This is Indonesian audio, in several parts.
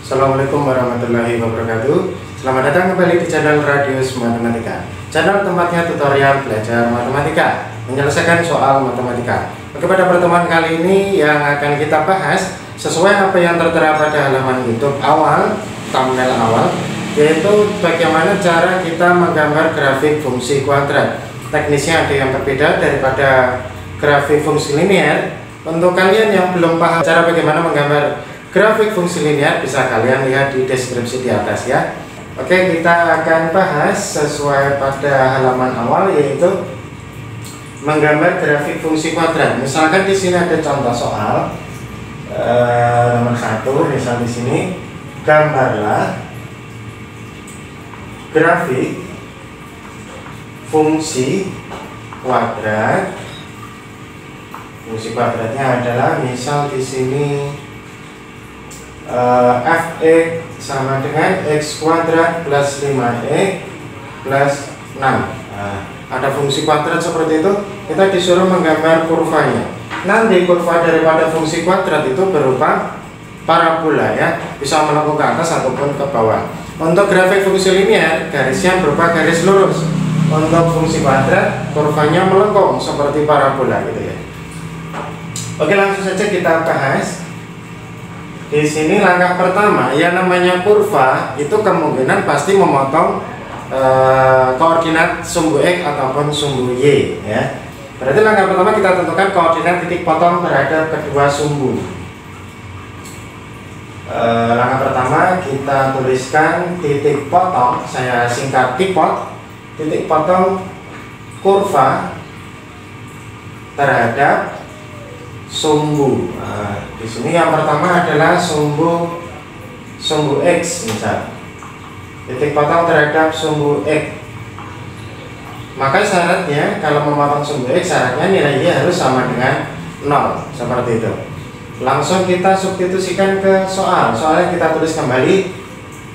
Assalamualaikum warahmatullahi wabarakatuh. Selamat datang kembali di channel Radius Matematika, channel tempatnya tutorial belajar matematika, menyelesaikan soal matematika. Pada pertemuan kali ini yang akan kita bahas sesuai apa yang tertera pada halaman YouTube awal, thumbnail awal, yaitu bagaimana cara kita menggambar grafik fungsi kuadrat. Teknisnya ada yang berbeda daripada grafik fungsi linear. Untuk kalian yang belum paham cara bagaimana menggambar grafik fungsi linear, bisa kalian lihat di deskripsi di atas ya. Oke, kita akan bahas sesuai pada halaman awal, yaitu menggambar grafik fungsi kuadrat. Misalkan di sini ada contoh soal nomor 1, misal di sini gambarlah grafik fungsi kuadrat. Fungsi kuadratnya adalah misal di sini f(x) sama dengan x kuadrat plus 5x plus 6. Ada fungsi kuadrat seperti itu, kita disuruh menggambar kurvanya. Nanti kurva daripada fungsi kuadrat itu berupa parabola ya, bisa melengkung ke atas ataupun ke bawah. Untuk grafik fungsi linear, garisnya berupa garis lurus. Untuk fungsi kuadrat, kurvanya melengkung seperti parabola gitu ya. Oke, langsung saja kita bahas. Di sini langkah pertama, yang namanya kurva itu kemungkinan pasti memotong koordinat sumbu x ataupun sumbu y ya. Berarti langkah pertama kita tentukan koordinat titik potong terhadap kedua sumbu. Langkah pertama kita tuliskan titik potong, saya singkat tipot, titik potong kurva terhadap sumbu. Di sini yang pertama adalah sumbu x, misal titik potong terhadap sumbu x. Maka syaratnya kalau memotong sumbu x, syaratnya nilai y harus sama dengan 0, seperti itu. Langsung kita substitusikan ke soal. Soalnya kita tulis kembali.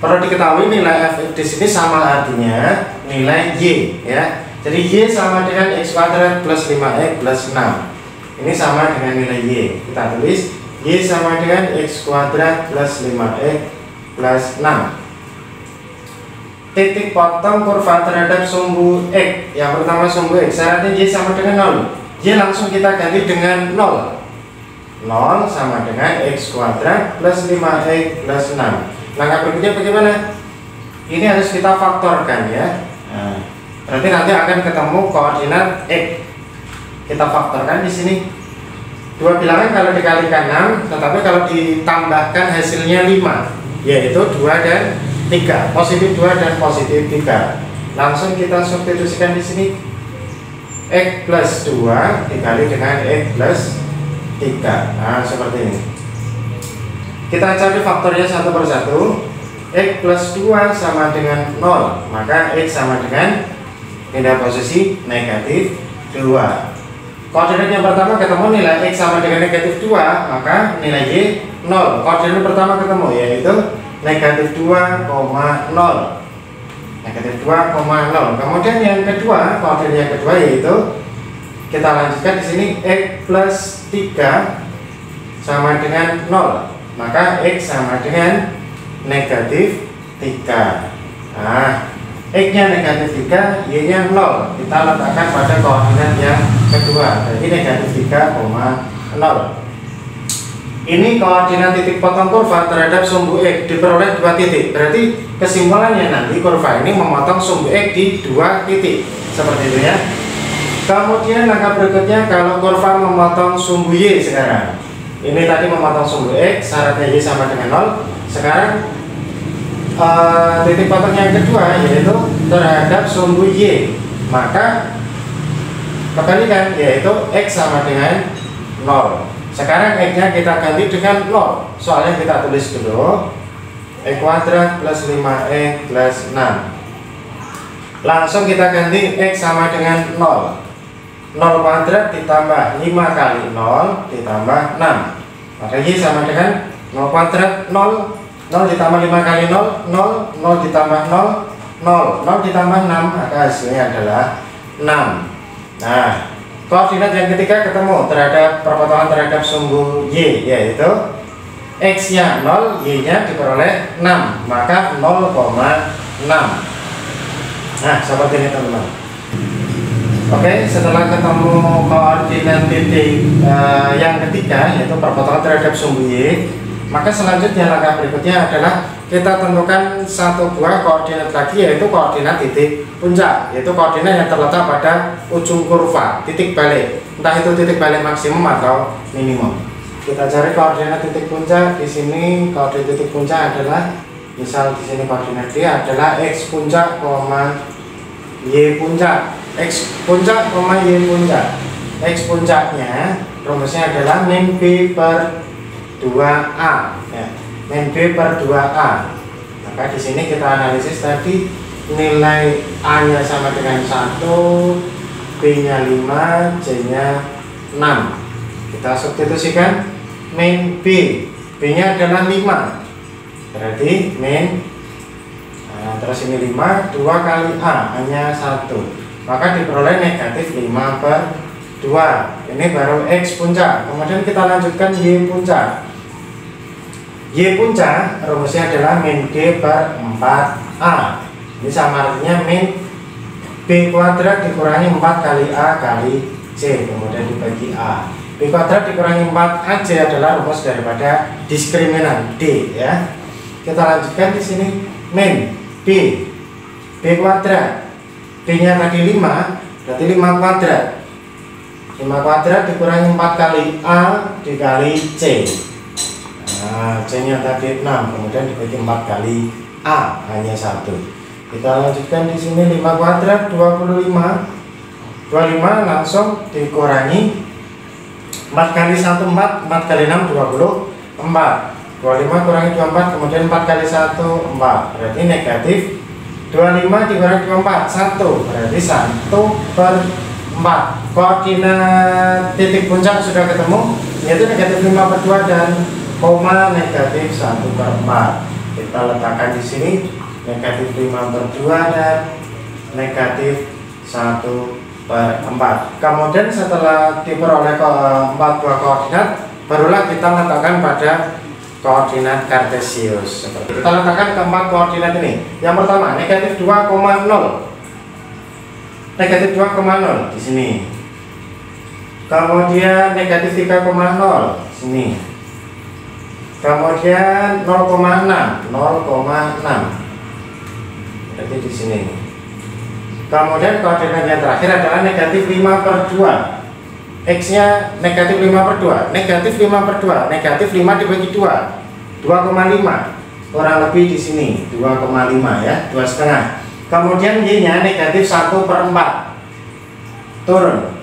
Perlu diketahui nilai f di sini sama artinya nilai y ya. Jadi y sama dengan x kuadrat plus 5x plus 6. Ini sama dengan nilai y. Kita tulis y sama dengan x kuadrat plus 5x plus 6. Titik potong kurva terhadap sumbu x. Yang pertama sumbu x, syaratnya y sama dengan 0. Y langsung kita ganti dengan 0. 0 sama dengan x kuadrat plus 5x plus 6. Langkah berikutnya bagaimana? Ini harus kita faktorkan ya. Berarti nanti akan ketemu koordinat x. Kita faktorkan di sini. Dua bilangan kalau dikalikan 6, tetapi kalau ditambahkan hasilnya 5, yaitu 2 dan 3, positif 2 dan positif 3. Langsung kita substitusikan di sini. X plus 2 dikali dengan x plus 3. Nah, seperti ini. Kita cari faktornya satu persatu. X plus 2 sama dengan 0, maka x sama dengan pindah posisi negatif 2. Koordinat yang pertama ketemu, nilai x sama dengan negatif 2, maka nilai y 0. Koordinat pertama ketemu, yaitu negatif 2,0. Negatif 2,0. Kemudian yang kedua, koordinat yang kedua yaitu kita lanjutkan di sini x plus 3 sama dengan 0, maka x sama dengan negatif 3. Nah, x-nya negatif 3, y-nya 0. Kita letakkan pada koordinat yang kedua, jadi negatif 3,0. Ini koordinat titik potong kurva terhadap sumbu x diperoleh 2 titik. Berarti kesimpulannya nanti kurva ini memotong sumbu x di 2 titik. Seperti itu ya. Kemudian langkah berikutnya, kalau kurva memotong sumbu y sekarang. Ini tadi memotong sumbu x, syaratnya y sama dengan 0. Sekarang titik potong yang kedua yaitu terhadap sumbu y, maka kebalikan, yaitu x sama dengan 0. Sekarang x-nya kita ganti dengan 0. Soalnya kita tulis dulu x kuadrat plus 5x plus 6. Langsung kita ganti x sama dengan 0. 0 kuadrat ditambah 5 kali 0 ditambah 6, maka y sama dengan 0 kuadrat 0. 0 ditambah 5 kali 0, 0, 0 ditambah 0, 0, 0 ditambah 6, maka hasilnya adalah 6. Nah, koordinat yang ketiga ketemu terhadap perpotongan terhadap sumbu y, yaitu X nya 0, Y nya diperoleh 6, maka 0,6. Nah seperti ini teman-teman. Oke, setelah ketemu koordinat titik yang ketiga, yaitu perpotongan terhadap sumbu Y, maka selanjutnya langkah berikutnya adalah kita tentukan satu buah koordinat lagi, yaitu koordinat titik puncak, yaitu koordinat yang terletak pada ujung kurva, titik balik, entah itu titik balik maksimum atau minimum. Kita cari koordinat titik puncak. Di sini koordinat titik puncak adalah, misal di sini koordinat dia adalah x puncak, y puncak, x puncak, y puncak. X puncaknya rumusnya adalah min b per 2a, ya. Min b per 2a. Maka di sini kita analisis tadi nilai a nya sama dengan 1, b nya 5, c nya 6. Kita substitusikan min b, b nya adalah 5, berarti min, terus ini 5, 2 kali a nya 1, maka diperoleh negatif 5 per 2. Ini baru x puncak. Kemudian kita lanjutkan y puncak. Y puncak rumusnya adalah min d per 4a. Ini sama artinya min b kuadrat dikurangi 4 kali a kali c, kemudian dibagi a. B kuadrat dikurangi 4ac adalah rumus daripada diskriminan D, ya. Kita lanjutkan di sini min b kuadrat, b nya tadi 5, berarti 5 kuadrat. 5 kuadrat dikurangi 4 kali a dikali c. Nah, c nya tadi 6, kemudian dibagi 4 kali a, hanya 1. Kita lanjutkan di sini 5 kuadrat 25. 25 langsung dikurangi 4 kali 1 4, 4 kali 6 24. 25 kurangi 24, kemudian 4 kali 1 4. Berarti negatif 25 dikurangi 24 1, berarti 1 per 4. Koordinat titik puncak sudah ketemu, yaitu negatif 5 per 2 dan koma negatif 1 per 4. Kita letakkan di sini negatif 5 per 2 dan negatif 1 per 4. Kemudian setelah diperoleh 4 buah koordinat, barulah kita letakkan pada koordinat kartesius. Kita letakkan keempat koordinat ini. Yang pertama negatif 2,0, negatif 2,0 di sini. Kemudian negatif 3,0 di sini. Kemudian 0,6, 0,6. Berarti di sini. Kemudian koordinat yang terakhir adalah negatif 5 per 2. X nya negatif 5 per 2. Negatif 5 per 2, negatif 5 dibagi 2, 2,5. Kurang lebih di sini 2,5, ya, 2,5. Kemudian Y nya negatif 1 per 4. Turun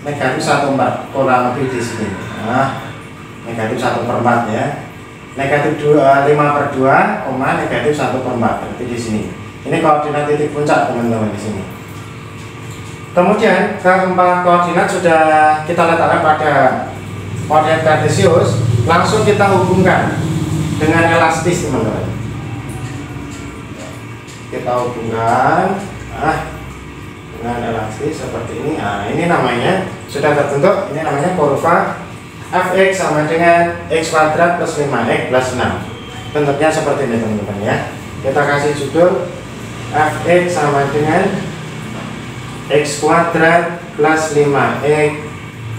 negatif 1/4, kurang lebih di sini. Nah, negatif 1 per 4, ya. Negatif 5 per 2, negatif 1 per 4, berarti di sini. Ini koordinat titik puncak, teman-teman, di sini. Kemudian keempat koordinat sudah kita letakkan pada koordinat kartesius, langsung kita hubungkan dengan elastis, teman-teman. Kita hubungkan dengan elastis seperti ini. Nah, ini namanya sudah terbentuk. Ini namanya kurva fx sama dengan x kuadrat plus 5x plus 6. Bentuknya seperti ini, teman-teman, ya. Kita kasih judul fx sama dengan x kuadrat plus 5x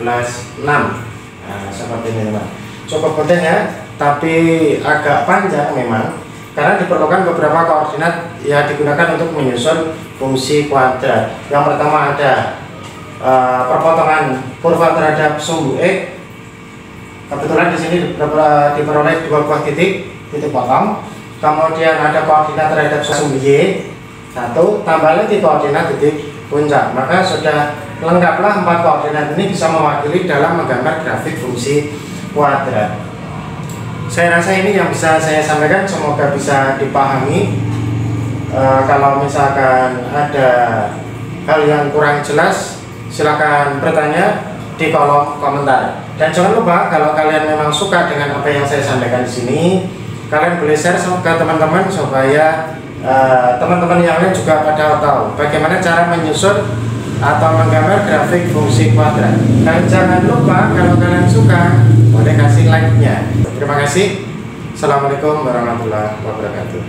plus 6. Nah, seperti ini, teman. Cukup penting, ya, tapi agak panjang memang, karena diperlukan beberapa koordinat yang digunakan untuk menyusun fungsi kuadrat. Yang pertama ada perpotongan kurva terhadap sumbu x. Kebetulan di sini diperoleh 2 buah titik potong. Kemudian ada koordinat terhadap sumbu y 1, tambah lagi koordinat titik puncak. Maka sudah lengkaplah 4 koordinat ini bisa mewakili dalam menggambar grafik fungsi kuadrat. Saya rasa ini yang bisa saya sampaikan, semoga bisa dipahami. Kalau misalkan ada hal yang kurang jelas, silakan bertanya di kolom komentar. Dan jangan lupa, kalau kalian memang suka dengan apa yang saya sampaikan di sini, kalian boleh share ke teman-teman supaya teman-teman yang lain juga pada tahu bagaimana cara menyusun atau menggambar grafik fungsi kuadrat. Dan jangan lupa, kalau kalian suka, boleh kasih like-nya. Terima kasih. Assalamualaikum warahmatullahi wabarakatuh.